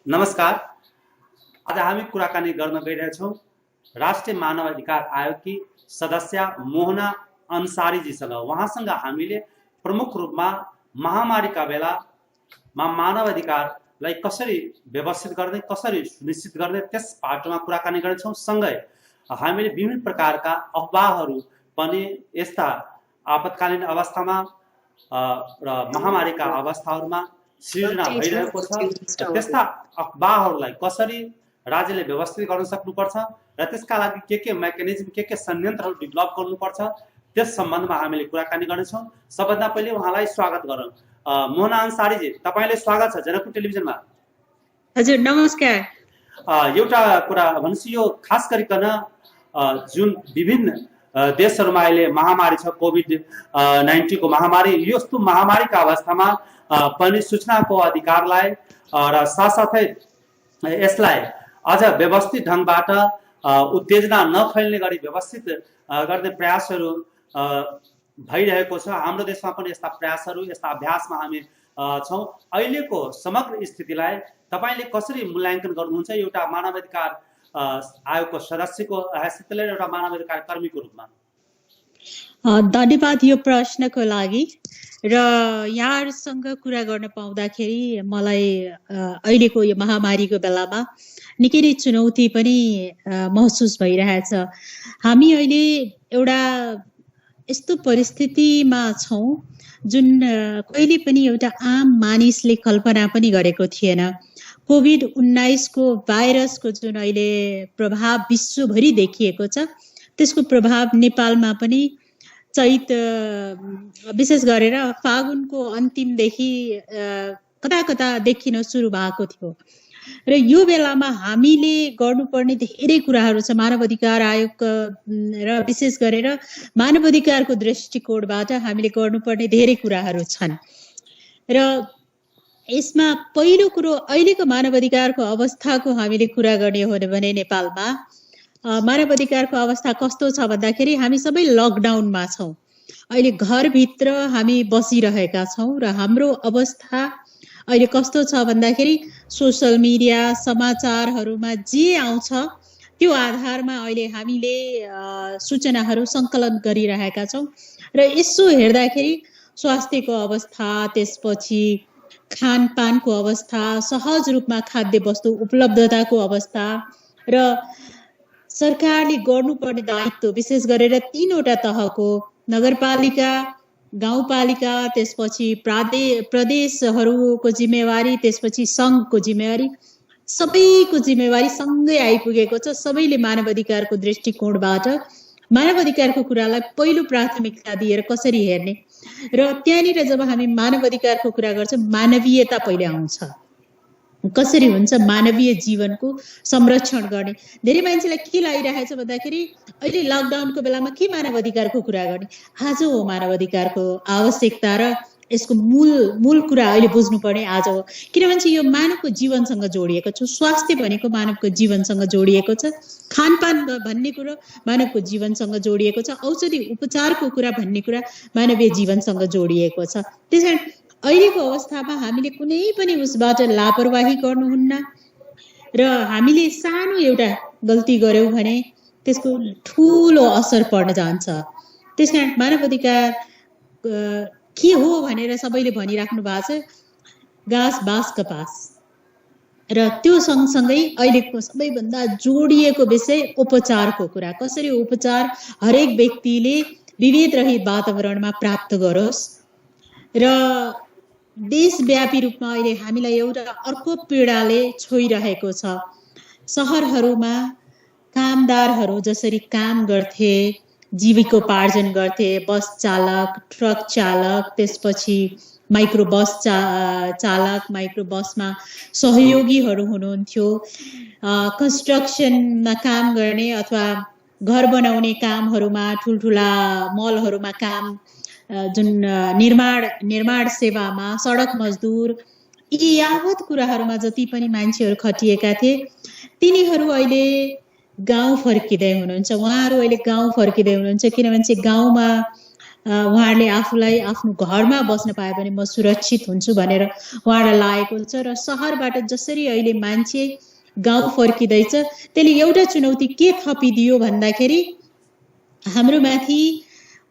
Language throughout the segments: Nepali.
नमस्कार। आज हामी कुराकानी गर्न गइरहेछौँ राष्ट्रिय मानव अधिकार आयोगकी सदस्य मोहना अन्सारीजीसँग। उहाँसँग हामीले प्रमुख रूपमा महामारीका बेलामा मानव अधिकारलाई कसरी व्यवस्थित गर्ने, कसरी सुनिश्चित गर्ने त्यस पाटोमा कुराकानी गर्छौँ। सँगै हामीले विभिन्न प्रकारका अफवाहहरू पनि यस्ता आपतकालीन अवस्थामा र महामारीका अवस्थाहरूमा सिर्जना भइरहेको छ। त्यस्ता अफवाहहरूलाई कसरी राज्यले व्यवस्थित गर्न सक्नुपर्छ र त्यसका लागि के मेकानिजम, के संयन्त्रहरू डेभलप गर्नुपर्छ त्यस सम्बन्धमा हामीले कुराकानी गर्नेछौँ। सबभन्दा पहिले उहाँलाई स्वागत गरौँ। मोहना अन्सारीजी, तपाईँले स्वागत छ जनकपुर टेलिभिजनमा। हजुर नमस्कार। एउटा कुरा भन्छु, यो खास गरिकन जुन विभिन्न देशहरूमा अहिले महामारी छ, कोभिड-19 को महामारी, यस्तो महामारीका अवस्थामा पनि सूचनाको अधिकारलाई र साथसाथै यसलाई अझ व्यवस्थित ढङ्गबाट उत्तेजना नफैल्ने गरी व्यवस्थित गर्ने प्रयासहरू भइरहेको छ। हाम्रो देशमा पनि यस्ता प्रयासहरू, यस्ता अभ्यासमा हामी छौँ। अहिलेको समग्र स्थितिलाई तपाईँले कसरी मूल्याङ्कन गर्नुहुन्छ एउटा मानवाधिकार आयोगको सदस्यको हैसियतले, एउटा मानवाधिकार कर्मीको रूपमा? धन्यवाद यो प्रश्नको लागि। र यहाँहरूसँग कुरा गर्न पाउँदाखेरि मलाई अहिलेको यो महामारीको बेलामा निकै नै चुनौती पनि महसुस भइरहेछ। हामी अहिले एउटा यस्तो परिस्थितिमा छौँ जुन कहिले पनि एउटा आम मानिसले कल्पना पनि गरेको थिएन। कोभिड-19 को भाइरसको जुन अहिले प्रभाव विश्वभरि देखिएको छ, त्यसको प्रभाव नेपालमा पनि चैत विशेष गरेर फागुनको अन्तिमदेखि कता कता देखिन सुरु भएको थियो। र यो बेलामा हामीले गर्नुपर्ने धेरै कुराहरू छ। मानव अधिकार आयोग र विशेष गरेर मानव अधिकारको दृष्टिकोणबाट हामीले गर्नुपर्ने धेरै कुराहरू छन्। र यसमा पहिलो कुरो अहिलेको मानव अधिकारको अवस्थाको हामीले कुरा गर्ने हो भने नेपालमा मानव अधिकारको अवस्था कस्तो छ भन्दाखेरि हामी सबै लकडाउनमा छौँ। अहिले घरभित्र हामी बसिरहेका छौँ र हाम्रो अवस्था अहिले कस्तो छ भन्दाखेरि सोसल मिडिया, समाचारहरूमा जे आउँछ त्यो आधारमा अहिले हामीले सूचनाहरू सङ्कलन गरिरहेका छौँ। र यसो हेर्दाखेरि स्वास्थ्यको अवस्था, त्यसपछि खानपानको अवस्था, सहज रूपमा खाद्य वस्तु उपलब्धताको अवस्था र सरकारले गर्नुपर्ने दायित्व विशेष गरेर 3वटा तहको नगरपालिका, गाउँपालिका, त्यसपछि प्रदेशहरूको जिम्मेवारी, त्यसपछि सङ्घको जिम्मेवारी, सबैको जिम्मेवारी सँगै आइपुगेको छ। सबैले मानव अधिकारको दृष्टिकोणबाट मानव अधिकारको कुरालाई पहिलो प्राथमिकता दिएर कसरी हेर्ने र त्यहाँनिर जब हामी मानव अधिकारको कुरा गर्छौँ मानवीयता पहिले आउँछ। कसरी हुन्छ मानवीय जीवनको संरक्षण गर्ने। धेरै मान्छेलाई के लागिरहेछ भन्दाखेरि अहिले लकडाउनको बेलामा के मानव अधिकारको कुरा गर्ने? आज हो मानव अधिकारको आवश्यकता र यसको मूल कुरा अहिले बुझ्नुपर्ने आज हो। किनभने चाहिँ यो मानवको जीवनसँग जोडिएको छ। स्वास्थ्य भनेको मानवको जीवनसँग जोडिएको छ। खानपान भन्ने कुरो मानवको जीवनसँग जोडिएको छ। औषधि उपचारको कुरा भन्ने कुरा मानवीय जीवनसँग जोडिएको छ। त्यसैले अहिलेको अवस्थामा हामीले कुनै पनि उसबाट लापरवाही गर्नुहुन्न र हामीले सानो एउटा गल्ती गर्यौँ भने त्यसको ठुलो असर पर्न जान्छ। त्यसकारण मानव अधिकार के हो भनेर सबैले भनिराख्नु भएको छ, घाँस बाँस कपास। र त्यो सँगसँगै अहिलेको सबैभन्दा जोडिएको विषय उपचारको कुरा। कसरी उपचार हरेक व्यक्तिले विभेदरहित वातावरणमा प्राप्त गरोस्। र देशव्यापी रूपमा अहिले हामीलाई एउटा अर्को पीडाले छोइरहेको छ। सहरहरूमा कामदारहरू जसरी काम गर्थे, जीविकोपार्जन गर्थे, बस चालक, ट्रक चालक, त्यसपछि माइक्रो बस चालक, माइक्रो बसमा सहयोगीहरू हुनुहुन्थ्यो, कन्स्ट्रक्सनमा काम गर्ने अथवा घर बनाउने कामहरूमा, ठुल्ठुला मलहरूमा काम, जुन निर्माण सेवामा, सडक मजदुर, यी यावत कुराहरूमा जति पनि मान्छेहरू खटिएका थिए तिनीहरू अहिले गाउँ फर्किँदै हुनुहुन्छ। उहाँहरू अहिले गाउँ फर्किँदै हुनुहुन्छ किनभने चाहिँ गाउँमा उहाँहरूले आफूलाई आफ्नो घरमा बस्न पाए भने म सुरक्षित हुन्छु भनेर उहाँलाई लागेको छ। र सहरबाट जसरी अहिले मान्छे गाउँ फर्किँदैछ त्यसले एउटा चुनौती के थपिदियो भन्दाखेरि हाम्रो माथि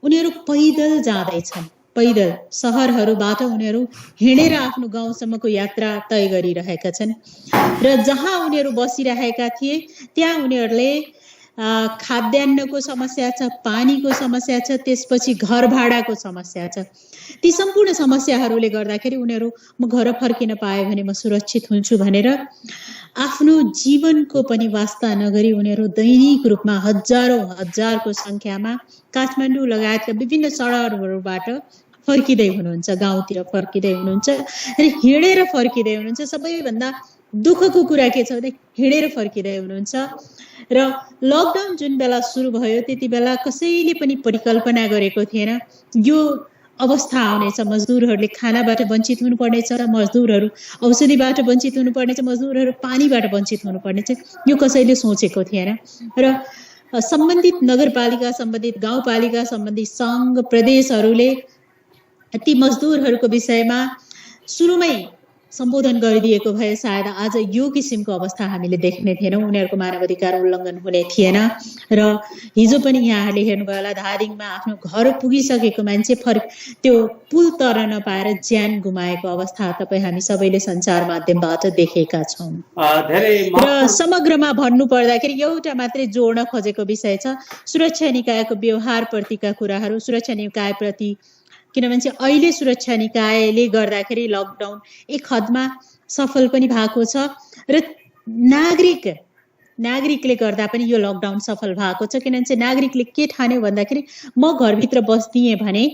उनीहरू पैदल जाँदैछन्। पैदल सहरहरूबाट उनीहरू हिँडेर आफ्नो गाउँसम्मको यात्रा तय गरिरहेका छन् र जहाँ उनीहरू बसिरहेका थिए त्यहाँ उनीहरूले खाद्यान्नको समस्या छ, पानीको समस्या छ, त्यसपछि घर भाडाको समस्या छ। ती सम्पूर्ण समस्याहरूले गर्दाखेरि उनीहरू म घर फर्किन पाएँ भने म सुरक्षित हुन्छु भनेर आफ्नो जीवनको पनि वास्ता नगरी उनीहरू दैनिक रूपमा हजारौं संख्यामा काठमाडौँ लगायतका विभिन्न सहरहरूबाट फर्किँदै हुनुहुन्छ, गाउँतिर फर्किँदै हुनुहुन्छ र हिँडेर फर्किँदै हुनुहुन्छ। सबैभन्दा दुःखको कुरा के छ भने हिँडेर फर्किँदै हुनुहुन्छ। र लकडाउन जुन बेला सुरु भयो त्यति बेला कसैले पनि परिकल्पना गरेको थिएन यो अवस्था आउनेछ, मजदुरहरूले खानाबाट वञ्चित हुनुपर्नेछ, मजदुरहरू औषधिबाट वञ्चित हुनुपर्नेछ, मजदुरहरू पानीबाट वञ्चित हुनुपर्नेछ, यो कसैले सोचेको थिएन। र सम्बन्धित नगरपालिका, सम्बन्धित गाउँपालिका, सम्बन्धित सङ्घ प्रदेशहरूले ती मजदुरहरूको विषयमा सुरुमै सम्बोधन गरिदिएको भए सायद आज यो किसिमको अवस्था हामीले देख्ने थिएनौँ, उनीहरूको मानवाधिकार उल्लङ्घन हुने थिएन। र हिजो पनि यहाँहरूले हेर्नुभयो होला धादिङमा आफ्नो घर पुगिसकेको मान्छे त्यो पुल तर नपाएर ज्यान गुमाएको अवस्था तपाईँ हामी सबैले सञ्चार माध्यमबाट देखेका छौँ। र समग्रमा भन्नु पर्दाखेरि एउटा मात्रै जोड्न खोजेको विषय छ सुरक्षा निकायको व्यवहारप्रतिका कुराहरू। सुरक्षा निकायप्रति किनभने अहिले सुरक्षा निकायले गर्दाखेरि लकडाउन एक हदमा सफल पनि भएको छ र नागरिकले गर्दा पनि यो लकडाउन सफल भएको छ। किनभने नागरिकले के ठान्यो भन्दाखेरि म घरभित्र बस्दिएँ भने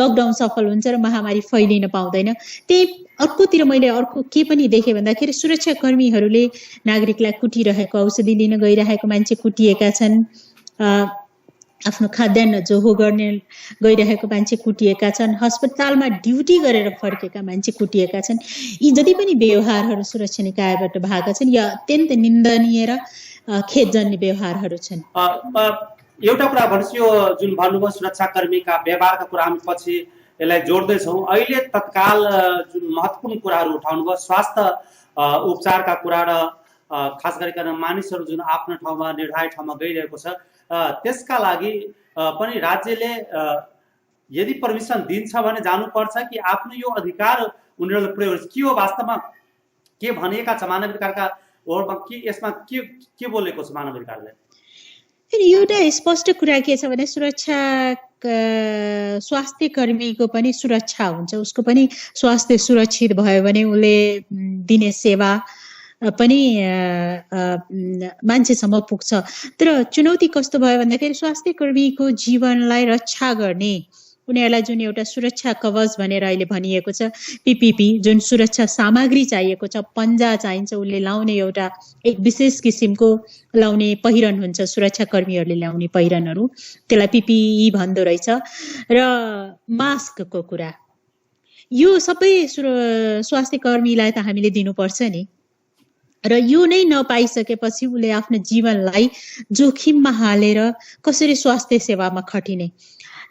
लकडाउन सफल हुन्छ र महामारी फैलिन पाउँदैन। त्यही अर्कोतिर मैले अर्को के पनि देखेँ भन्दाखेरि सुरक्षाकर्मीहरूले नागरिकलाई कुटिरहेको, औषधि लिन गइरहेको मान्छे कुटिएका छन्, आफ्नो खाद्यान्न जोहो गर्ने गइरहेको मान्छे कुटिएका छन्, अस्पतालमा ड्युटी गरेर फर्केका मान्छे कुटिएका छन्। यी जति पनि व्यवहारहरू सुरक्षा निकायबाट भएका छन् यो अत्यन्त निन्दनीय र खेदजन्य व्यवहारहरू छन्। एउटा कुरा भन्छु, यो जुन भन्नुभयो सुरक्षाकर्मीका व्यवहारका कुरा हामी पछि यसलाई जोड्दैछौँ। अहिले तत्काल जुन महत्त्वपूर्ण कुराहरू उठाउनु भयो स्वास्थ्य उपचारका कुरा र खास गरिकन मानिसहरू जुन आफ्नो ठाउँमा निर्धारित ठाउँमा गइरहेको छ त्यसका लागि पनि राज्यले यदि पर्मिसन दिन्छ भने जानुपर्छ कि आफ्नो यो अधिकार उनीहरूले प्रयोग के हो वास्तवमा के भनिएका छ मानवाधिकारका ओरमा के यसमा के बोलेको छ मानवाधिकारले? एउटा स्पष्ट कुरा के छ भने स्वास्थ्य कर्मीको पनि सुरक्षा हुन्छ, उसको पनि स्वास्थ्य सुरक्षित भयो भने उसले दिने सेवा पनि मान्छेसम्म पुग्छ। तर चुनौती कस्तो भयो भन्दाखेरि स्वास्थ्य कर्मीको जीवनलाई रक्षा गर्ने उनीहरूलाई जुन एउटा सुरक्षा कवच भनेर अहिले भनिएको छ पीपीपी जुन सुरक्षा सामग्री चाहिएको छ, पन्जा चाहिन्छ, उसले लाउने एउटा एक विशेष किसिमको लाउने पहिरन हुन्छ, सुरक्षा कर्मीहरूले ल्याउने पहिरनहरू, त्यसलाई पीपीई भन्दो रहेछ। र मास्कको कुरा यो सबै स्वास्थ्य कर्मीलाई त हामीले दिनुपर्छ नि, र यो नै नपाइसकेपछि उसले आफ्नो जीवनलाई जोखिममा हालेर कसरी स्वास्थ्य सेवामा खटिने।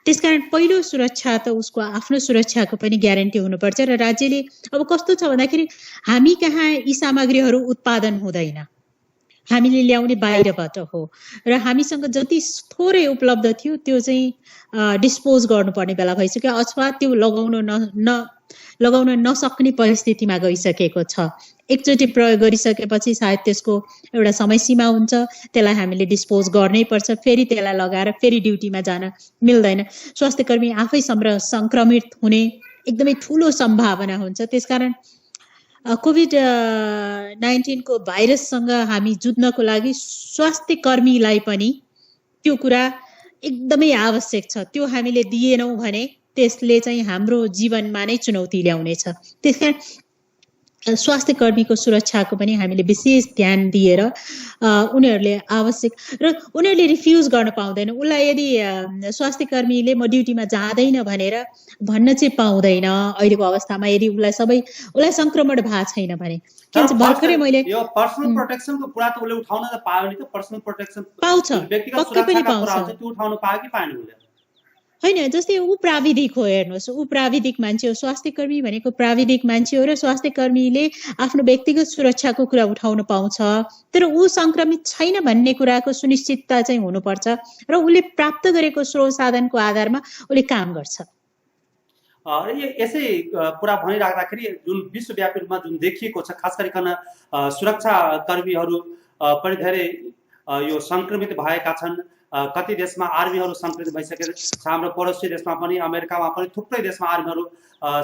त्यसकारण पहिलो सुरक्षा त उसको आफ्नो सुरक्षाको पनि ग्यारेन्टी हुनुपर्छ। र राज्यले अब कस्तो छ भन्दाखेरि हामी कहाँ यी सामग्रीहरू उत्पादन हुँदैन, हामीले ल्याउने बाहिरबाट हो र हामीसँग जति थोरै उपलब्ध थियो त्यो चाहिँ डिस्पोज गर्नुपर्ने बेला भइसक्यो अथवा त्यो लगाउन नसक्ने परिस्थितिमा गइसकेको छ। एकचोटि प्रयोग गरिसकेपछि सायद त्यसको एउटा समय सीमा हुन्छ, त्यसलाई हामीले डिस्पोज गर्नै पर्छ, फेरि त्यसलाई लगाएर फेरि ड्युटीमा जान मिल्दैन। स्वास्थ्यकर्मी आफै सङ्क्रमित हुने एकदमै ठुलो सम्भावना हुन्छ। त्यसकारण कोभिड-19 को भाइरससँग हामी जुझ्नको लागि स्वास्थ्य कर्मीलाई पनि त्यो कुरा एकदमै आवश्यक छ। त्यो हामीले दिएनौँ भने त्यसले चाहिँ हाम्रो जीवनमा नै चुनौती ल्याउनेछ। त्यसकारण स्वास्थ्य कर्मीको सुरक्षाको पनि हामीले विशेष ध्यान दिएर उनीहरूले आवश्यक र उनीहरूले रिफ्युज गर्न पाउँदैन। उसलाई यदि स्वास्थ्य कर्मीले म ड्युटीमा जाँदैन भनेर भन्न चाहिँ पाउँदैन अहिलेको अवस्थामा, यदि उसलाई संक्रमण भएको छैन भने। भर्खरै मैले यो पर्सनल प्रोटेक्सनको कुरा त उसले उठाउन त पायो नि, त पर्सनल प्रोटेक्सन पाउँछ, व्यक्तिगत सुरक्षाको कुरा हुन्छ त्यो उठाउन पायो कि पाएन उसले? होइन, जस्तै ऊ प्राविधिक हो, हेर्नुहोस्, ऊ प्राविधिक मान्छे हो, स्वास्थ्य कर्मी भनेको प्राविधिक मान्छे हो र स्वास्थ्य कर्मीले आफ्नो व्यक्तिगत सुरक्षाको कुरा उठाउन पाउँछ, तर ऊ संक्रमित छैन भन्ने कुराको सुनिश्चितता चाहिँ हुनुपर्छ र उसले प्राप्त गरेको स्रोत साधनको आधारमा उसले काम गर्छ। यसै कुरा भनिराख्दाखेरि जुन विश्वव्यापी रूपमा जुन देखिएको छ, खास गरिकन सुरक्षा कर्मीहरू पनि धेरै यो संक्रमित भएका छन्। कति देशमा आर्मीहरू संक्रमित भइसकेका छन्। हाम्रो पडोसी देशमा पनि, अमेरिकामा पनि थुप्रै देशमा आर्मीहरू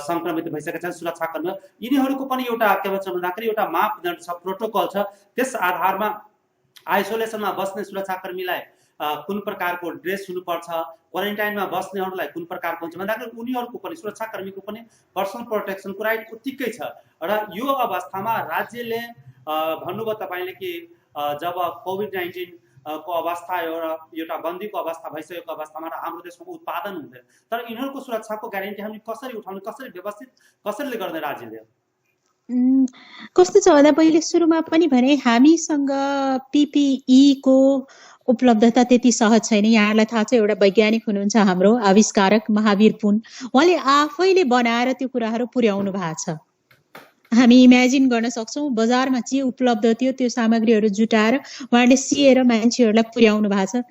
संक्रमित भइसकेका छन्, सुरक्षाकर्मी। यिनीहरूको पनि एउटा के भन्छ भन्दाखेरि एउटा मापदण्ड छ, प्रोटोकल छ। त्यस आधारमा आइसोलेसनमा बस्ने सुरक्षाकर्मीलाई कुन प्रकारको ड्रेस हुनुपर्छ, क्वारेन्टाइनमा बस्नेहरूलाई कुन प्रकारको हुन्छ भन्दाखेरि उनीहरूको पनि, सुरक्षाकर्मीको पनि पर्सनल प्रोटेक्सनको राइट उत्तिकै छ। र यो अवस्थामा राज्यले भन्नुभयो तपाईँले कि जब कोभिड-19 को अवस्था एउटा बन्दीको अवस्था भइसकेको अवस्थामा र हाम्रो देशमा उत्पादन हुँदैन, तर यिनीहरूको सुरक्षाको ग्यारेन्टी हामी कसरी उठाउने, कसरी व्यवस्थित कसरी गर्ने राज्यले? कस्तो छ भन्दा पहिले सुरुमा पनि भने हामीसँग PPE को उपलब्धता त्यति सहज छैन। यहाँलाई थाहा छ, एउटा वैज्ञानिक हुनुहुन्छ हाम्रो आविष्कारक महावीर पुन, उहाँले आफैले बनाएर त्यो कुराहरू पुर्याउनु भएको छ। हामी इमेजिन गर्न सक्छौँ बजारमा जे उपलब्ध थियो त्यो सामग्रीहरू जुटाएर उहाँले सिएर मान्छेहरूलाई पुर्याउनु भएको छ।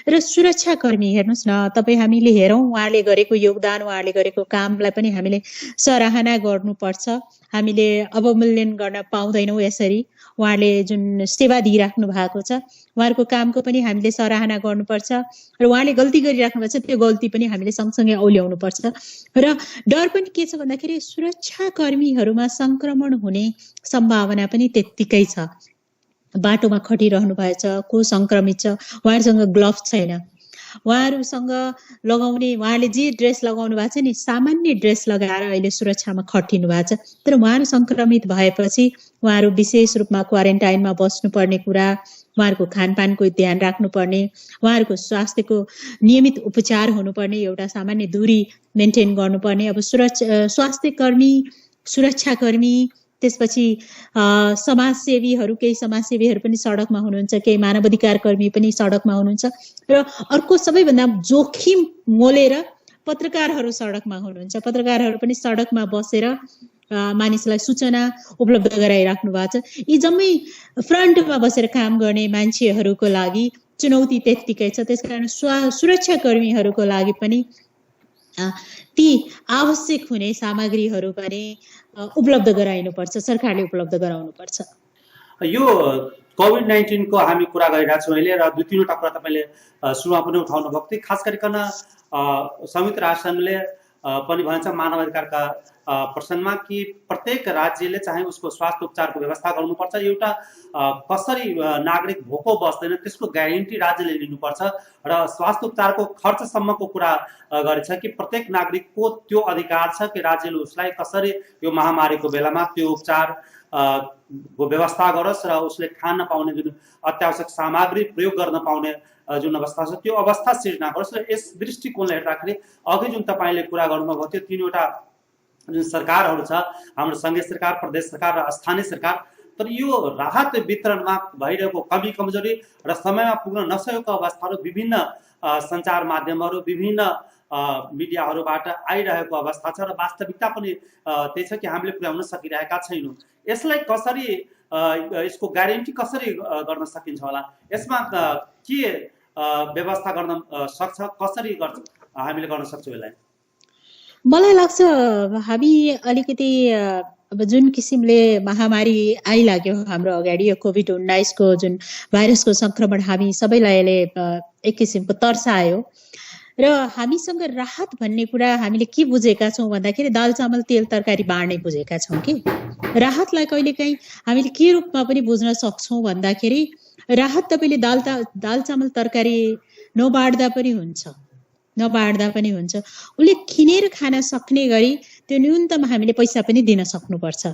र सुरक्षाकर्मी हेर्नुहोस् न, तपाईँ हामीले हेरौँ उहाँले गरेको योगदान, उहाँले गरेको कामलाई पनि हामीले सराहना गर्नुपर्छ। हामीले अवमूल्यन गर्न पाउँदैनौँ यसरी। उहाँले जुन सेवा दिइराख्नु भएको छ उहाँहरूको कामको पनि हामीले सराहना गर्नुपर्छ र उहाँले गल्ती गरिराख्नु भएको छ त्यो गल्ती पनि हामीले सँगसँगै औल्याउनुपर्छ। र डर पनि के छ भन्दाखेरि सुरक्षाकर्मीहरूमा संक्रमण हुने सम्भावना पनि त्यत्तिकै छ। बाटोमा खटिरहनु भएछ, को संक्रमित छ, उहाँहरूसँग ग्लोभ्स छैन, उहाँहरूसँग लगाउने, उहाँले जे ड्रेस लगाउनु भएको छ नि सामान्य ड्रेस लगाएर अहिले सुरक्षामा खटिनु भएको छ, तर उहाँहरू संक्रमित भएपछि उहाँहरू विशेष रूपमा क्वारेन्टाइनमा बस्नुपर्ने कुरा, उहाँहरूको खानपानको ध्यान राख्नुपर्ने, उहाँहरूको स्वास्थ्यको नियमित उपचार हुनुपर्ने, एउटा सामान्य दूरी मेन्टेन गर्नुपर्ने। अब स्वास्थ्य कर्मी, सुरक्षाकर्मी, त्यसपछि समाजसेवीहरू, केही समाजसेवीहरू पनि सडकमा हुनुहुन्छ, केही मानवाधिकार कर्मी पनि सडकमा हुनुहुन्छ, र अर्को सबैभन्दा जोखिम मोलेर पत्रकारहरू सडकमा हुनुहुन्छ। पत्रकारहरू पनि सडकमा बसेर मानिसलाई सूचना उपलब्ध गराइराख्नु भएको छ। यी जम्मै फ्रन्टमा बसेर काम गर्ने मान्छेहरूको लागि चुनौती त्यत्तिकै छ। त्यसकारण सुरक्षाकर्मीहरूको लागि पनि ती आवश्यक हुने सामग्रीहरू पनि उपलब्ध गराइनुपर्छ, सरकारले उपलब्ध गराउनुपर्छ। यो कोभिड-19 को हामी कुरा गरिरहेको छौँ अहिले, र दुई तीनवटा कुरा तपाईँले सुरुमा पनि उठाउनु भएको थियो। खास गरिकन संयुक्त राष्ट्रसङ्घले पनि भन्छ मानवाधिकारका प्रश्नमा कि प्रत्येक राज्यले चाहिँ उसको स्वास्थ्य उपचारको व्यवस्था गर्नुपर्छ। एउटा कसरी नागरिक भोको बस्दैन त्यसको ग्यारेन्टी राज्यले लिनुपर्छ, र स्वास्थ्य उपचारको खर्चसम्मको कुरा गरेछ कि प्रत्येक नागरिकको त्यो अधिकार छ कि राज्यले उसलाई कसरी यो महामारीको बेलामा त्यो उपचार को व्यवस्था गरोस् र उसले खान पाउने जुन अत्यावश्यक सामग्री प्रयोग गर्न पाउने जुन अवस्था छ त्यो अवस्था सिर्जना गरोस्। र यस दृष्टिकोणले हेर्दाखेरि अघि जुन तपाईँले कुरा गर्नुभएको थियो तीनवटा जुन सरकारहरू छ, हाम्रो सङ्घीय सरकार, प्रदेश सरकार र स्थानीय सरकार, तर यो राहत वितरणमा भइरहेको कमी कमजोरी र समयमा पुग्न नसकेको अवस्थाहरू विभिन्न सञ्चार माध्यमहरू, विभिन्न मिडियाहरूबाट आइरहेको अवस्था छ, र वास्तविकता पनि त्यही छ कि हामीले पुर्याउन सकिरहेका छैनौँ। यसलाई कसरी, यसको ग्यारेन्टी कसरी गर्न सकिन्छ होला, यसमा के व्यवस्था गर्न सक्छ, कसरी हामीले गर्न सक्छौँ यसलाई? मलाई लाग्छ हामी अलिकति अब जुन किसिमले महामारी आइलाग्यो हाम्रो अगाडि, यो कोभिड-19 को जुन भाइरसको संक्रमण हामी सबैलाई यसले एक किसिमको तर्सायो, र हामीसँग राहत भन्ने कुरा हामीले के बुझेका छौँ भन्दाखेरि दाल चामल तेल तरकारी बाँड्ने बुझेका छौँ कि राहतलाई कहिलेकाहीँ हामीले के रूपमा पनि बुझ्न सक्छौँ भन्दाखेरि राहत तपाईँले दाल चामल तरकारी नबाँड्दा पनि हुन्छ, उसले किनेर खान सक्ने गरी त्यो न्यूनतम हामीले पैसा पनि दिन सक्नुपर्छ।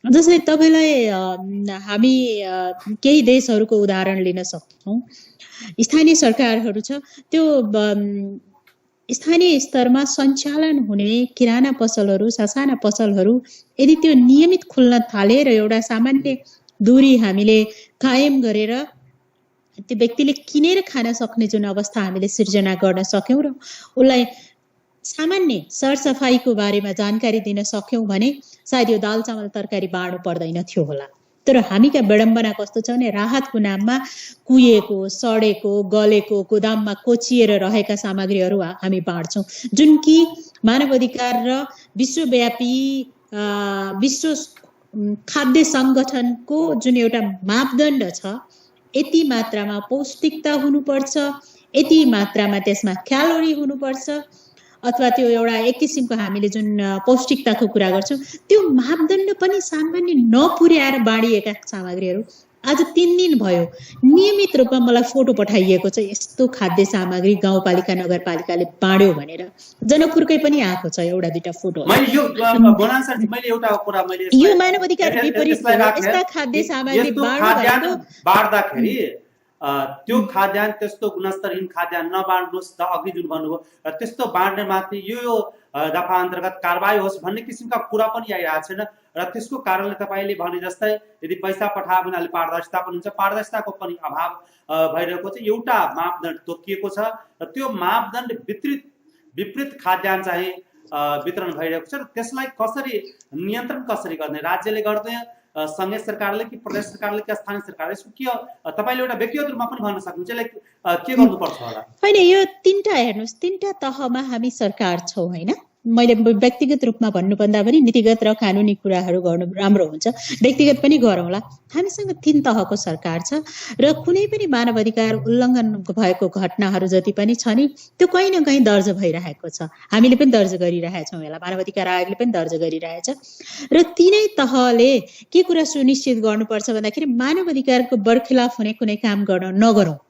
जस्तै तपाईँलाई हामी केही देशहरूको उदाहरण लिन सक्छौँ। स्थानीय सरकारहरू छ, त्यो स्थानीय स्तरमा सञ्चालन हुने किराना पसलहरू, सासाना पसलहरू यदि त्यो नियमित खुल्न थाले र एउटा सामान्य दूरी हामीले कायम गरेर त्यो व्यक्तिले किनेर खान सक्ने जुन अवस्था हामीले सिर्जना गर्न सक्यौँ र उसलाई सामान्य सरसफाइको बारेमा जानकारी दिन सक्यौँ भने सायद यो दाल चामल तरकारी बाँड्नु पर्दैन थियो होला। तर हामीका विडम्बना कस्तो छ भने राहतको नाममा कुहिएको, सडेको, गलेको, गोदाममा कोचिएर रहेका सामग्रीहरू हामी बाँड्छौँ, जुन कि मानव अधिकार र विश्वव्यापी विश्व खाद्य सङ्गठनको जुन एउटा मापदण्ड छ, यति मात्रामा पौष्टिकता हुनुपर्छ, यति मात्रामा त्यसमा क्यालोरी हुनुपर्छ, अथवा त्यो एउटा एक किसिमको हामीले जुन पौष्टिकताको कुरा गर्छौँ त्यो मापदण्ड पनि सामान्य नपुर्याएर बाँडिएका सामग्रीहरू आज 3 दिन भयो नियमित रूपमा मलाई फोटो पठाइएको छ, यस्तो खाद्य सामग्री गाउँपालिका नगरपालिकाले बाँड्यो भनेर। जनकपुरकै पनि आएको छ एउटा दुईटा फोटो। यो मानव अधिकार विपरीत यस्ता खाद्य सामग्री बाँड्दाखेरि त्यो खाद्यान्न त्यस्तो गुणस्तरहीन खाद्यान्न नबाँड्नुहोस्, अघि जुन भन्नुभयो र त्यस्तो बाँड्ने माथि यो दफा अन्तर्गत कारबाही होस् भन्ने किसिमका कुरा पनि आइरहेको छैन। र त्यसको कारणले तपाईँले भने जस्तै यदि पैसा पठायो भने अलि पारदर्शिता पनि हुन्छ, पारदर्शिताको पनि अभाव भइरहेको छ। एउटा मापदण्ड तोकिएको छ र त्यो मापदण्ड विपरीत खाद्यान्न चाहिँ वितरण भइरहेको छ र त्यसलाई कसरी नियन्त्रण कसरी गर्ने, राज्यले गर्ने, संघीय सरकारले कि प्रदेश सरकारले कि स्थानीय सरकारले, यसको के तपाईले एउटा व्यक्तिगत रूपमा पनि भन्न सक्नुहुन्छ यसलाई के गर्नुपर्छ होला? हैन, यो तीनटा हेर्नुस्, तीनटा तहमा हामी सरकार छौं हैन। मैले व्यक्तिगत रूपमा भन्नुभन्दा पनि नीतिगत र कानुनी कुराहरू गर्नु राम्रो हुन्छ। व्यक्तिगत पनि गरौँला। हामीसँग 3 तहको सरकार छ र कुनै पनि मानव अधिकार उल्लङ्घन भएको घटनाहरू जति पनि छ नि त्यो कहीँ न कहीँ दर्ज भइरहेको छ। हामीले पनि दर्ज गरिरहेका छौँ, यसलाई मानव अधिकार आयोगले पनि दर्ज गरिरहेछ। र तीनै तहले के कुरा सुनिश्चित गर्नुपर्छ भन्दाखेरि मानव अधिकारको बरखिलाफ हुने कुनै काम नगरौँ।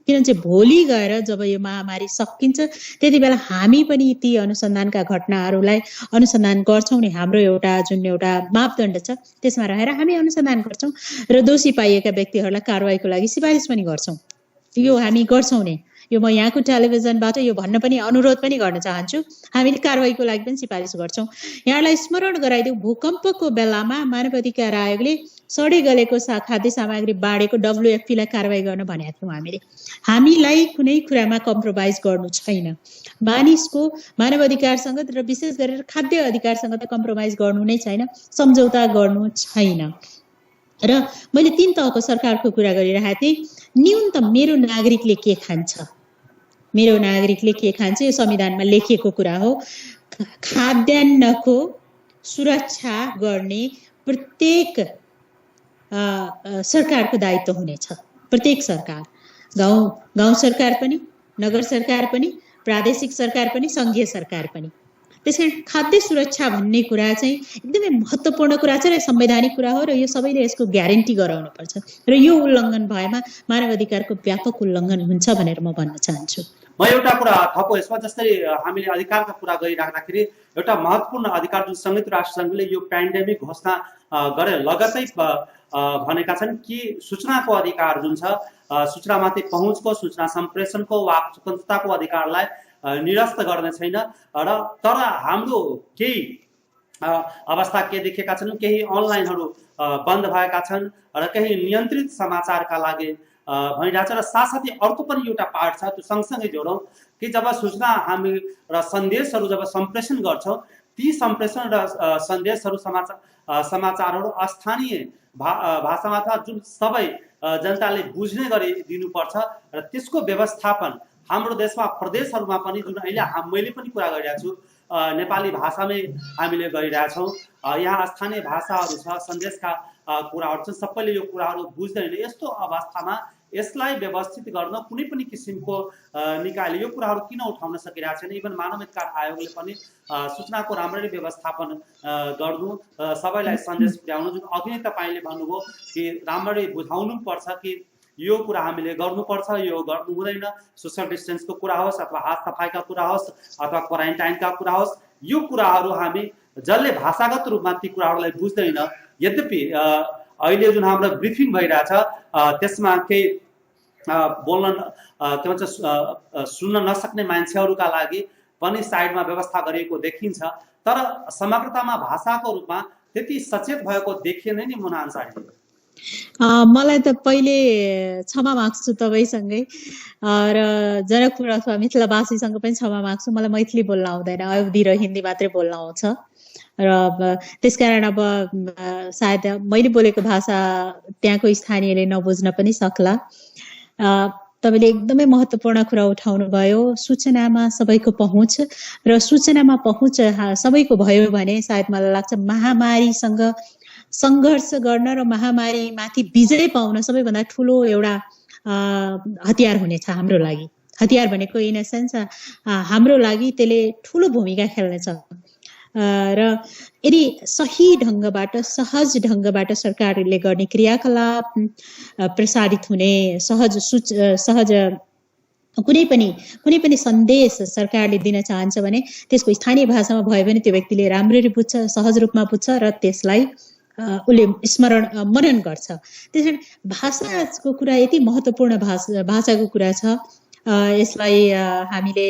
किनभने चाहिँ भोलि गएर जब यो महामारी सकिन्छ त्यति बेला हामी पनि ती अनुसन्धानका घटनाहरूलाई अनुसन्धान गर्छौँ नि। हाम्रो एउटा मापदण्ड छ, त्यसमा रहेर हामी अनुसन्धान गर्छौँ र दोषी पाइएका व्यक्तिहरूलाई कारवाहीको लागि सिफारिस पनि गर्छौँ। यो हामी गर्छौँ नि। यो म यहाँको टेलिभिजनबाट यो भन्न पनि अनुरोध पनि गर्न चाहन्छु, हामीले कारवाहीको लागि पनि सिफारिस गर्छौँ। यहाँलाई स्मरण गराइदिउँ, भूकम्पको बेलामा मानव अधिकार आयोगले सडे गलेको खाद्य सामग्री बाँडेको WFP लाई कारवाही गर्न भनेका थियौँ। हामीलाई कुनै कुरामा कम्प्रोमाइज गर्नु छैन। मानिसको मानव अधिकारसँग र विशेष गरेर खाद्य अधिकारसँग त कम्प्रोमाइज गर्नु नै छैन, सम्झौता गर्नु छैन। र मैले 3 तहको सरकारको कुरा गरिरहेको थिएँ। न्यूनतम मेरो नागरिकले के खान्छ, मेरो नागरिकले के खान्छ यो संविधानमा लेखिएको कुरा हो। खाद्यान्नको सुरक्षा गर्ने प्रत्येक सरकारको दायित्व हुनेछ। प्रत्येक सरकार, गाउँ सरकार पनि, नगर सरकार पनि, प्रादेशिक सरकार पनि, संघीय सरकार पनि। त्यसैले खाद्य सुरक्षा भन्ने कुरा चाहिँ एकदमै महत्त्वपूर्ण कुरा छ र संवैधानिक कुरा हो र यो सबैले यसको ग्यारेन्टी गराउनु पर्छ र यो उल्लङ्घन भएमा मानव अधिकारको व्यापक उल्लङ्घन हुन्छ भनेर म भन्न चाहन्छु। म एउटा कुरा थपो यसमा, जस्तै हामीले अधिकारका कुरा गरिराख्दाखेरि एउटा महत्त्वपूर्ण अधिकार जुन संयुक्त राष्ट्र सङ्घले यो पेन्डेमिक घोषणा गरे लगतै भनेका छन् कि सूचनाको अधिकार जुन छ, सूचनामाथि पहुँचको, सूचना सम्प्रेषणको वाक स्वतन्त्रताको अधिकारलाई निरस्त गर्ने छैन। र तर हाम्रो केही अवस्था के देखेका छन्, केही अनलाइनहरू बन्द भएका छन् र केही नियन्त्रित समाचारका लागि भइरहेछ। र साथसाथै अर्को पनि एउटा पार्ट छ, त्यो सँगसँगै जोडौँ कि जब सूचना हामी र सन्देशहरू जब सम्प्रेषण गर्छौँ, ती सम्प्रेषण र सन्देशहरू समाचारहरू स्थानीय भाषामा अथवा जुन सबै जनताले बुझ्ने गरी दिनुपर्छ र त्यसको व्यवस्थापन हाम्रो देशमा प्रदेशहरूमा पनि जुन अहिले मैले पनि कुरा गरिरहेको छु नेपाली भाषामै हामीले गरिरहेछौँ। यहाँ स्थानीय भाषाहरू छ, सन्देशका कुराहरू छन्, सबैले यो कुराहरू बुझ्दैन। यस्तो अवस्थामा यसलाई व्यवस्थित गर्न कुनै पनि किसिमको निकायले यो कुराहरू किन उठाउन सकिरहेको छैन? इभन मानव अधिकार आयोगले पनि सूचनाको राम्ररी व्यवस्थापन गर्नु, सबैलाई सन्देश पुर्याउनु, जुन अघि नै तपाईँले भन्नुभयो कि राम्ररी बुझाउनु पर्छ कि यो कुरा हामीले गर्नुपर्छ, यो गर्नु हुँदैन। सोसल डिस्टेन्सको कुरा होस् अथवा हात सफाइका कुरा होस् अथवा क्वारेन्टाइनका कुरा होस्, यो कुराहरू हामी जसले भाषागत रूपमा ती कुराहरूलाई बुझ्दैन। यद्यपि अहिले जुन हाम्रो ब्रिफिङ भइरहेछ त्यसमा केही बोल्न के भन्छ सुन्न नसक्ने मान्छेहरूका लागि पनि साइडमा व्यवस्था गरिएको देखिन्छ। तर समग्रतामा भाषाको रूपमा त्यति सचेत भएको देखिएन नि मुना अन्सारी। मलाई त पहिले क्षमा माग्छु तपाईँसँगै र जनकपुर अथवा मिथिलावासीसँग पनि क्षमा माग्छु। मलाई मैथिली बोल्न आउँदैन, अवधी र हिन्दी मात्रै बोल्न आउँछ र त्यसकारण अब सायद मैले बोलेको भाषा त्यहाँको स्थानीयले नबुझ्न पनि सक्ला। तपाईँले एकदमै महत्त्वपूर्ण कुरा उठाउनु भयो। सूचनामा सबैको पहुँच र सूचनामा पहुँच सबैको भयो भने सायद मलाई लाग्छ महामारीसँग सङ्घर्ष गर्न र महामारीमाथि विजय पाउन सबैभन्दा ठुलो एउटा हतियार हुनेछ हाम्रो लागि। हतियार भनेको इन अ सेन्स हाम्रो लागि त्यसले ठुलो भूमिका खेल्नेछ र यदि सही ढङ्गबाट सहज ढङ्गबाट सरकारले गर्ने क्रियाकलाप प्रसारित हुने सहज कुनै पनि सन्देश सरकारले दिन चाहन्छ भने त्यसको स्थानीय भाषामा भयो भने त्यो व्यक्तिले राम्ररी बुझ्छ, सहज रूपमा बुझ्छ र त्यसलाई उसले मनन गर्छ। त्यसैले भाषाको कुरा यति महत्त्वपूर्ण भाषाको कुरा छ। यसलाई हामीले